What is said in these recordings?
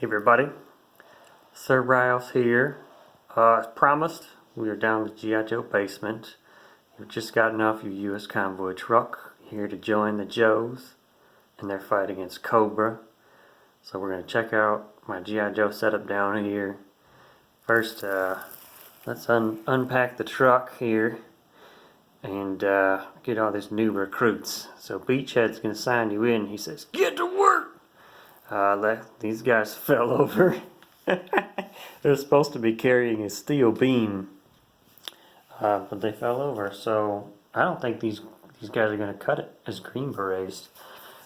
Hey everybody, Sir Riles here. As promised, we are down the GIJoe basement. You've just gotten off your U.S. convoy truck, here to join the Joes in their fight against Cobra. So we're going to check out my GIJoe setup down here. First, let's unpack the truck here and get all these new recruits. So Beachhead's going to sign you in. He says, "Get to work!" These guys fell over. They're supposed to be carrying a steel beam, but they fell over. So I don't think these guys are going to cut it as Green Berets.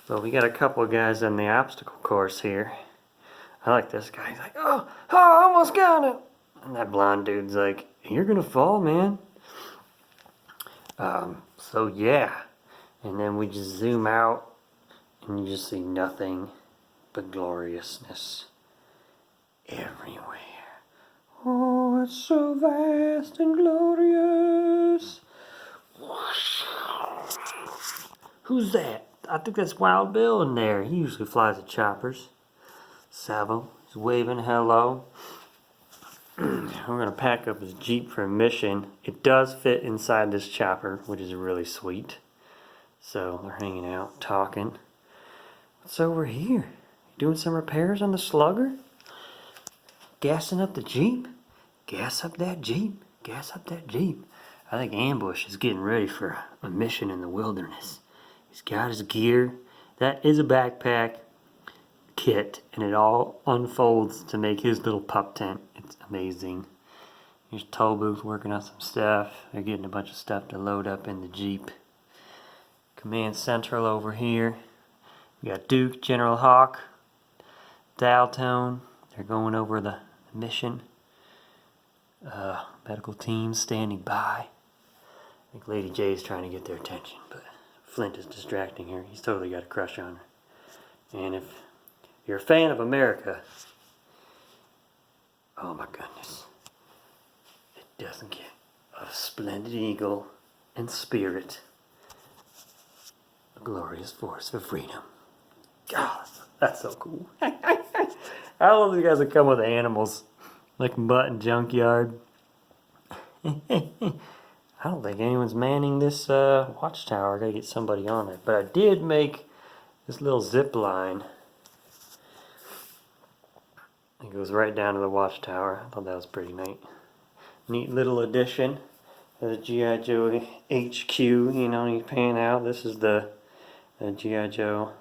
But we got a couple of guys on the obstacle course here. I like this guy. He's like, oh, I almost got it. And that blonde dude's like, you're going to fall, man. So yeah. And then we just zoom out and you just see nothing but gloriousness everywhere. Oh, it's so vast and glorious. Who's that? I think that's Wild Bill in there. He usually flies the choppers. Savo is waving hello. We're going to pack up his Jeep for a mission. It does fit inside this chopper, which is really sweet. So they're hanging out, talking. What's over here? Doing some repairs on the Slugger? Gassing up the Jeep? Gas up that Jeep. Gas up that Jeep. I think Ambush is getting ready for a mission in the wilderness. He's got his gear. That is a backpack kit, and it all unfolds to make his little pup tent. It's amazing. Here's Toll Booth working on some stuff. They're getting a bunch of stuff to load up in the Jeep. Command Central over here. We got Duke, General Hawk, Dialtone. They're going over the mission. Medical team standing by. I think Lady J is trying to get their attention, but Flint is distracting her. He's totally got a crush on her. And if you're a fan of America, oh my goodness, it doesn't get a splendid eagle and spirit, a glorious force for freedom. God, that's so cool. I love these guys that come with animals, like Mutt and Junkyard. I don't think anyone's manning this watchtower. I gotta get somebody on it. But I did make this little zip line. It goes right down to the watchtower. I thought that was pretty neat little addition to the GIJoe HQ. You know, you pan out. This is the GIJoe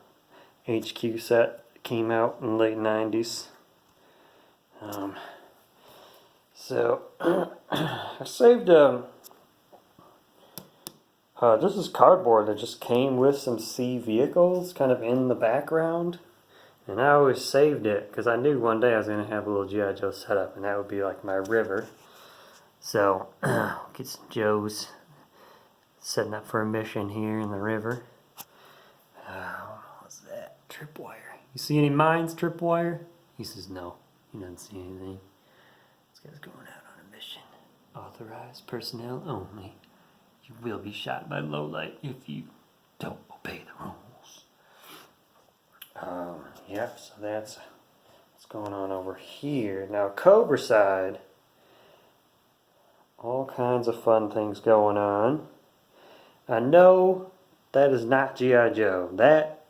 HQ set. It came out in the late 90s. So I saved this is cardboard that just came with some C vehicles kind of in the background, and I always saved it because I knew one day I was going to have a little GIJoe setup, and that would be like my river. So get some Joes setting up for a mission here in the river. What's that? Tripwire. You see any mines, Tripwire? He says no. He doesn't see anything. This guy's going out on a mission. Authorized personnel only. You will be shot by lowlight if you don't obey the rules. Yep, so that's what's going on over here. Now, Cobra side, all kinds of fun things going on. I know that is not GIJoe. That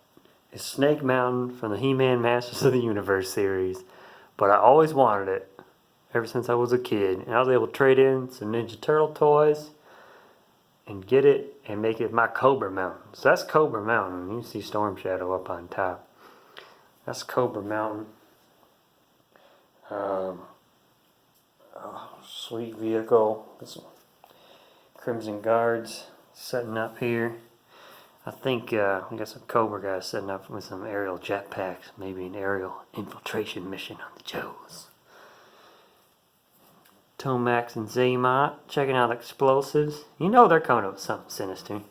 is Snake Mountain from the He-Man Masters of the Universe series. But I always wanted it ever since I was a kid. And I was able to trade in some Ninja Turtle toys and get it and make it my Cobra Mountain. So that's Cobra Mountain. You see Storm Shadow up on top. That's Cobra Mountain. Sweet vehicle. This Crimson Guards setting up here. I think we got some Cobra guys setting up with some aerial jetpacks. Maybe an aerial infiltration mission on the Joes. Tomax and Zaymont checking out explosives. You know they're coming up with something sinister.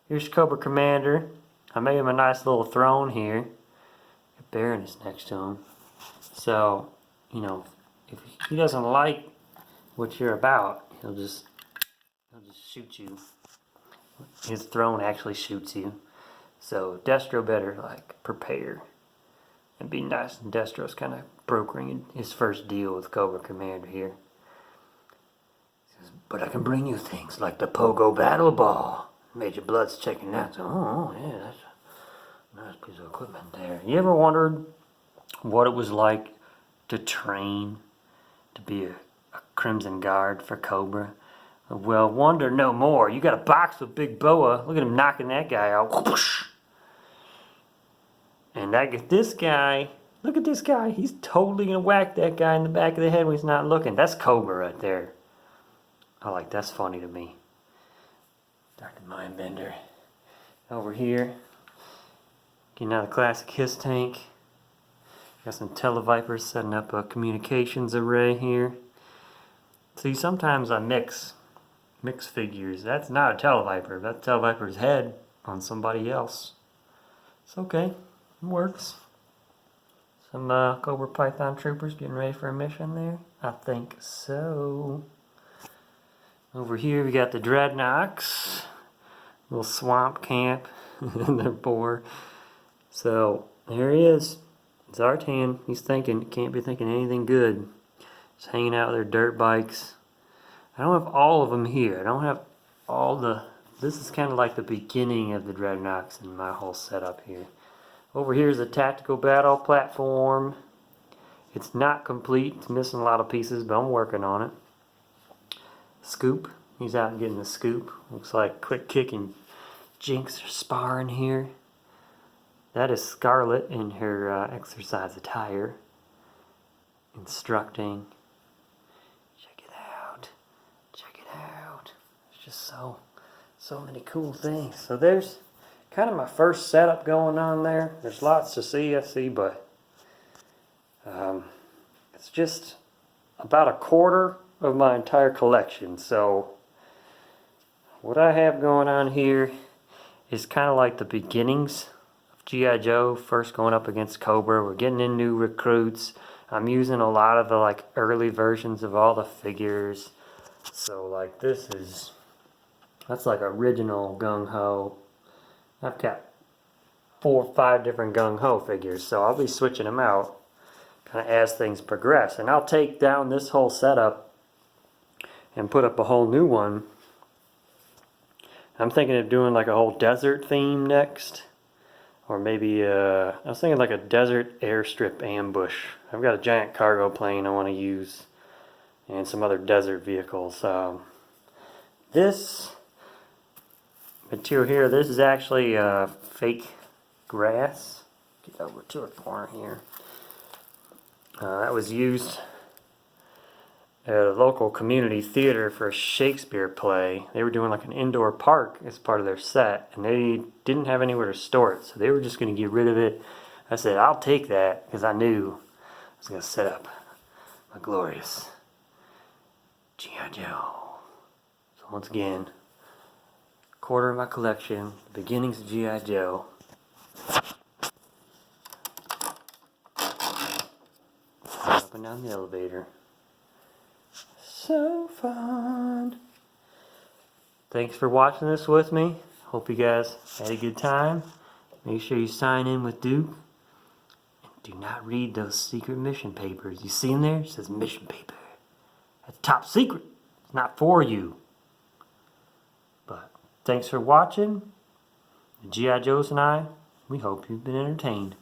Here's Cobra Commander. I made him a nice little throne here. Baron is next to him. So, you know, if he doesn't like what you're about, he'll just shoot you. His throne actually shoots you. So Destro better like prepare It'd be nice and Destro's kind of brokering his first deal with Cobra Commander here. He says, but I can bring you things like the Pogo Battle Ball. Major Blood's checking that. So, oh yeah, that's a nice piece of equipment there. You ever wondered what it was like to train to be a Crimson Guard for Cobra? Well, wonder no more. You got a box with Big Boa. Look at him knocking that guy out. And this guy, look at this guy. He's totally gonna whack that guy in the back of the head when he's not looking. That's Cobra right there. That's funny to me. Dr. Mindbender. Over here, getting out the classic Hiss tank. Got some Televipers setting up a communications array here. See, sometimes I mix figures. That's not a Televiper. That's Televiper's head on somebody else. It's okay. It works. Some Cobra Python troopers getting ready for a mission there. I think so. Over here we got the Dreadnoks. Little swamp camp in their boar. So there he is. Zartan. He's thinking, can't be thinking anything good. Just hanging out with their dirt bikes. I don't have all of them here. I don't have all the... This is kind of like the beginning of the Dreadnoks in my whole setup here. Over here is the tactical battle platform. It's not complete. It's missing a lot of pieces, but I'm working on it. Scoop. He's out getting the scoop. Looks like Quick Kick and Jinx are sparring here. That is Scarlet in her exercise attire. Instructing. Check it out. Check it out. It's just so many cool things. So there's kind of my first setup going on there. There's lots to see, I see, but it's just about a quarter of my entire collection. So what I have going on here is kind of like the beginnings of GIJoe, first going up against Cobra. We're getting in new recruits. I'm using a lot of the early versions of all the figures. So that's like original Gung Ho. I've got 4 or 5 different Gung Ho figures, so I'll be switching them out kind of as things progress. And I'll take down this whole setup and put up a whole new one. I'm thinking of doing like a whole desert theme next. Or maybe, I was thinking like a desert airstrip ambush. I've got a giant cargo plane I want to use. And some other desert vehicles. This material here, this is actually fake grass. Get over to a corner here. That was used at a local community theater for a Shakespeare play. They were doing like an indoor park as part of their set, and they didn't have anywhere to store it, so they were just going to get rid of it. I said, I'll take that, because I knew I was going to set up my glorious GIJoe. So once again, quarter of my collection, the beginnings of GIJoe. Up and down the elevator. So fun. Thanks for watching this with me. Hope you guys had a good time. Make sure you sign in with Duke. And do not read those secret mission papers. You see them there? It says mission paper. That's top secret. It's not for you. But thanks for watching. GIJoes and I, we hope you've been entertained.